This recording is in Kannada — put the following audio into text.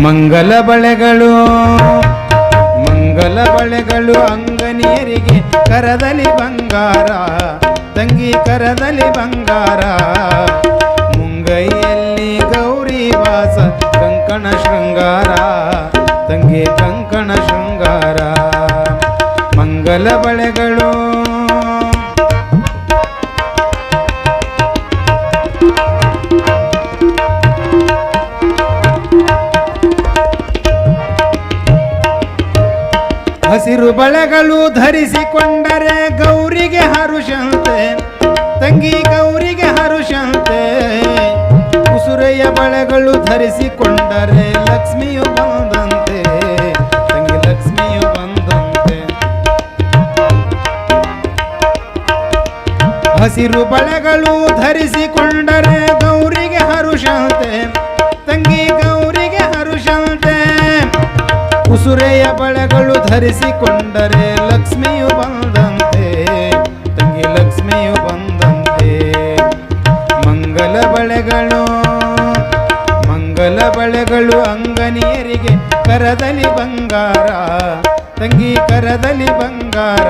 ಮಂಗಲ ಬಳೆಗಳು ಅಂಗನಿಯರಿಗೆ ಕರದಲ್ಲಿ ಬಂಗಾರ, ತಂಗಿ ಕರದಲ್ಲಿ ಬಂಗಾರ. ಮುಂಗೈಯಲ್ಲಿ ಗೌರಿ ವಾಸ ಕಂಕಣ ಶೃಂಗಾರ, ತಂಗಿ ಕಂಕಣ ಶೃಂಗಾರ. ಮಂಗಲ ಬಳೆಗಳು ಹಸಿರು ಬಳೆಗಳು ಧರಿಸಿಕೊಂಡರೆ ಗೌರಿಗೆ ಹರುಷಂತೆ, ತಂಗಿ ಗೌರಿಗೆ ಹರುಷಂತೆ. ಕುಸುರೆಯ ಬಳೆಗಳು ಧರಿಸಿಕೊಂಡರೆ ಲಕ್ಷ್ಮಿಯು ಬಂದಂತೆ, ತಂಗಿ ಲಕ್ಷ್ಮಿಯು ಬಂದಂತೆ. ಹಸಿರು ಬಳೆಗಳು ಧರಿಸಿಕೊಂಡರೆ ಗೌರಿಗೆ ಹರುಷಂತೆ, ತಂಗಿ ಗೌರಿಗೆ ಹರುಷಂತೆ. ಕುಸುರೆಯ ಬಳೆಗಳು ಧರಿಸಿಕೊಂಡರೆ ಲಕ್ಷ್ಮಿಯು ಬಂದಂತೆ, ತಂಗಿ ಲಕ್ಷ್ಮಿಯು ಬಂದಂತೆ. ಮಂಗಲ ಬಳೆಗಳು ಅಂಗನಿಯರಿಗೆ ಕರದಲ್ಲಿ ಬಂಗಾರ, ತಂಗಿ ಕರದಲ್ಲಿ ಬಂಗಾರ.